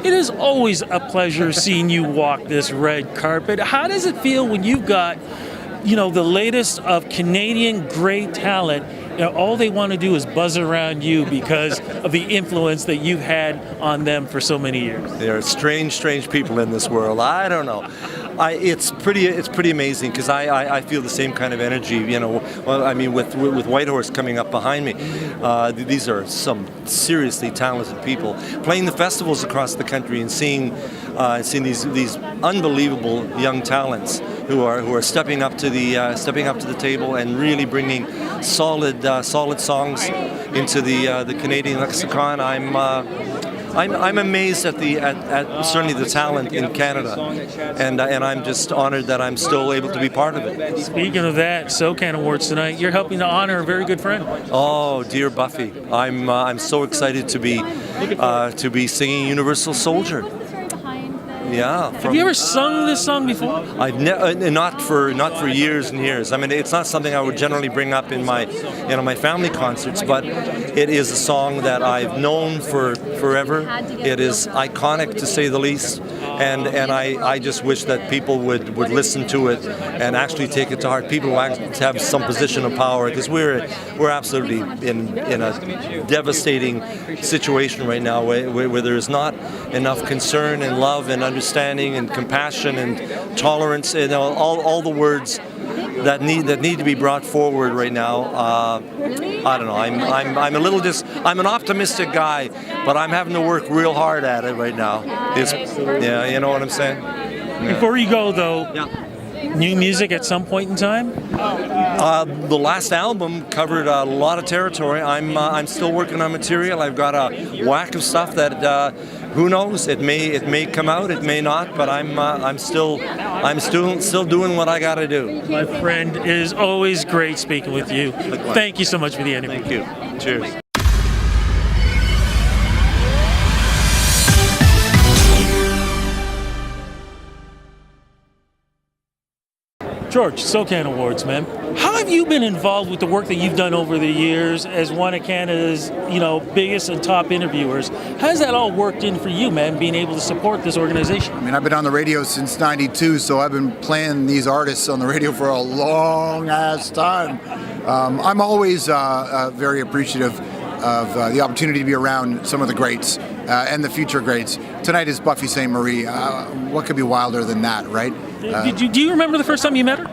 It is always a pleasure seeing you walk this red carpet. How does it feel when you've got, the latest of Canadian great talent? All they want to do is buzz around you because of the influence that you've had on them for so many years. There are strange people in this world. I don't know. It's pretty amazing because I feel the same kind of energy. With Whitehorse coming up behind me, these are some seriously talented people playing the festivals across the country and seeing these unbelievable young talents who are stepping up to the table and really bringing solid songs into the Canadian lexicon. I'm amazed at certainly the talent in Canada, and I'm just honored that I'm still able to be part of it. Speaking of that, Socan Awards tonight, you're helping to honor a very good friend. Oh, dear Buffy, I'm so excited to be singing Universal Soldier. Yeah. Have you ever sung this song before? I've not for years and years. I mean, it's not something I would generally bring up in my family concerts, but it is a song that I've known for forever. It is iconic to say the least, and I just wish that people would listen to it and actually take it to heart. People who actually have some position of power, because we're absolutely in a devastating situation right now where there is not enough concern and love and understanding and compassion and tolerance, and all the words that need to be brought forward right now. I don't know. I'm a little I'm an optimistic guy, but I'm having to work real hard at it right now. You know what I'm saying? Yeah. Before you go though. Yeah. New music at some point in time? The last album covered a lot of territory. I'm still working on material. I've got a whack of stuff that who knows? It may come out. It may not. But I'm still doing what I got to do. My friend, it is always great speaking with you. Thank you so much for the interview. Thank you. Cheers. George, Socan Awards, man. How have you been involved with the work that you've done over the years as one of Canada's, biggest and top interviewers? How's that all worked in for you, man, being able to support this organization? I mean, I've been on the radio since '92, so I've been playing these artists on the radio for a long-ass time. I'm always very appreciative of the opportunity to be around some of the greats and the future greats. Tonight is Buffy Sainte Marie. What could be wilder than that, right? Do you remember the first time you met her?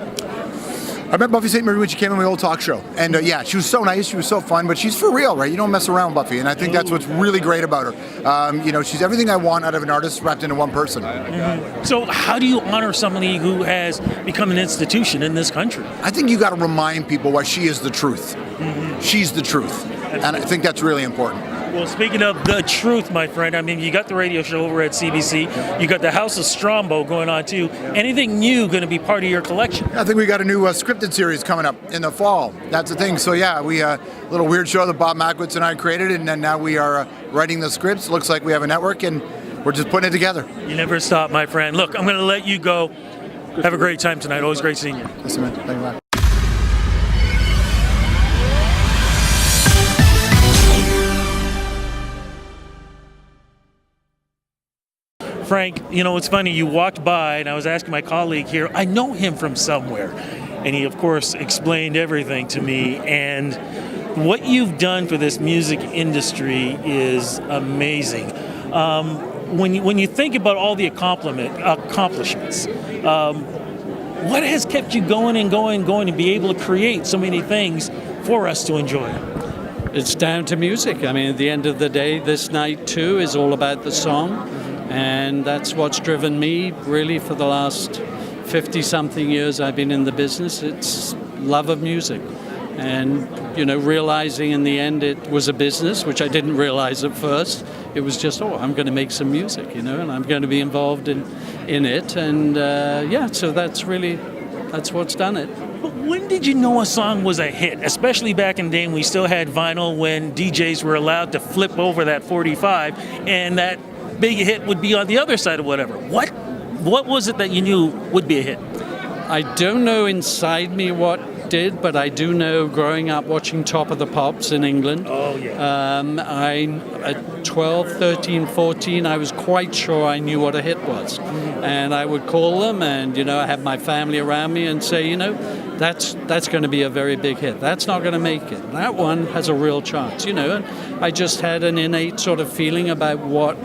I met Buffy Sainte Marie when she came on my old talk show. And she was so nice, she was so fun, but she's for real, right? You don't mess around, Buffy. And I think that's what's really great about her. She's everything I want out of an artist wrapped into one person. Mm-hmm. So how do you honor somebody who has become an institution in this country? I think you got to remind people why she is the truth. Mm-hmm. She's the truth. And I think that's really important. Well, speaking of the truth, my friend, I mean, you got the radio show over at CBC. You got the House of Stroumbo going on, too. Anything new going to be part of your collection? I think we got a new scripted series coming up in the fall. That's the thing. So, we a little weird show that Bob Mackwitz and I created, and then now we are writing the scripts. Looks like we have a network, and we're just putting it together. You never stop, my friend. Look, I'm going to let you go. Have a great time tonight. Always great seeing you. Yes, man. Thank you, man. Frank, it's funny, you walked by and I was asking my colleague here, I know him from somewhere. And he, of course, explained everything to me. And what you've done for this music industry is amazing. When you think about all the accomplishments, what has kept you going and going to be able to create so many things for us to enjoy? It's down to music. I mean, at the end of the day, this night, too, is all about the song. And that's what's driven me really for the last 50-something years I've been in the business. It's love of music. And, realizing in the end it was a business, which I didn't realize at first. It was just, I'm going to make some music, and I'm going to be involved in it. And, so that's what's done it. But when did you know a song was a hit? Especially back in the day when we still had vinyl, when DJs were allowed to flip over that 45 and that big hit would be on the other side of whatever. What was it that you knew would be a hit? I don't know inside me what did, but I do know growing up watching Top of the Pops in England. Oh, yeah. At 12, 13, 14, I was quite sure I knew what a hit was. And I would call them and, I had my family around me and say, that's going to be a very big hit. That's not going to make it. That one has a real chance, And I just had an innate sort of feeling about what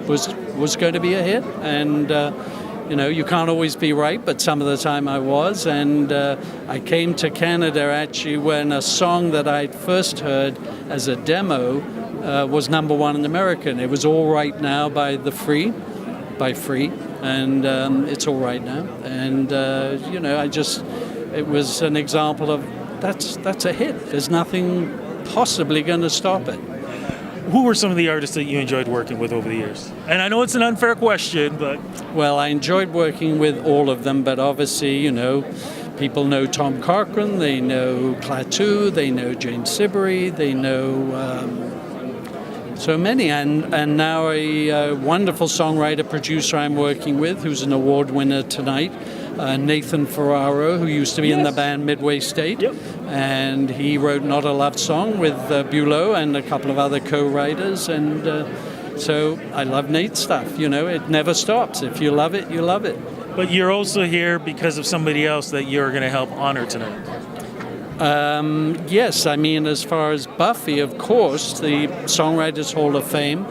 was going to be a hit. And, you can't always be right, but some of the time I was. And I came to Canada actually when a song that I'd first heard as a demo was number one in America. And it was All Right Now by Free. And it's all right now. And, it was an example of that's a hit. There's nothing possibly going to stop it. Who were some of the artists that you enjoyed working with over the years? And I know it's an unfair question, but... Well, I enjoyed working with all of them, but obviously, people know Tom Cochrane, they know Klaatu, they know Jane Siberry, they know so many. And now a wonderful songwriter, producer I'm working with, who's an award winner tonight, Nathan Ferraro, who used to be in the band Midway State. Yep. And he wrote Not a Love Song with Bulow and a couple of other co-writers. And so I love Nate's stuff. It never stops. If you love it, you love it. But you're also here because of somebody else that you're going to help honor tonight. Yes, as far as Buffy, of course, the Songwriters Hall of Fame.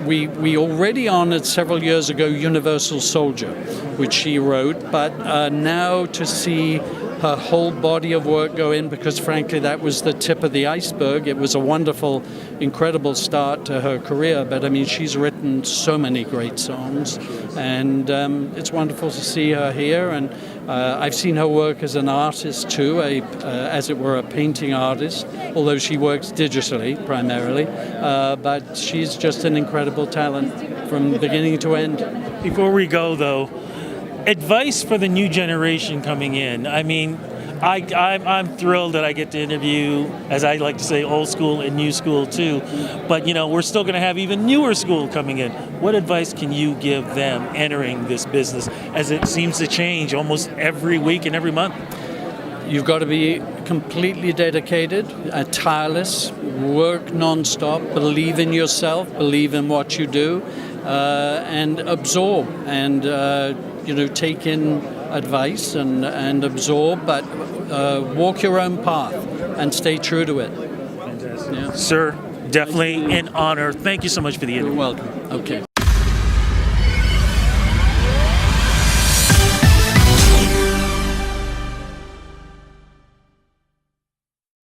We already honored several years ago Universal Soldier, which she wrote, but now to see her whole body of work go in, because frankly that was the tip of the iceberg. It was a wonderful, incredible start to her career, but she's written so many great songs, and it's wonderful to see her here. And I've seen her work as an artist too, as it were a painting artist, although she works digitally primarily, but she's just an incredible talent from beginning to end. Before we go, though, advice for the new generation coming in. I'm thrilled that I get to interview, as I like to say, old school and new school too. But, we're still going to have even newer school coming in. What advice can you give them entering this business as it seems to change almost every week and every month? You've got to be completely dedicated, tireless, work nonstop, believe in yourself, believe in what you do, and absorb and take in advice and absorb, but walk your own path and stay true to it. Fantastic. Yeah. Sir, definitely an honor. Thank you so much for the interview. You're welcome. Okay.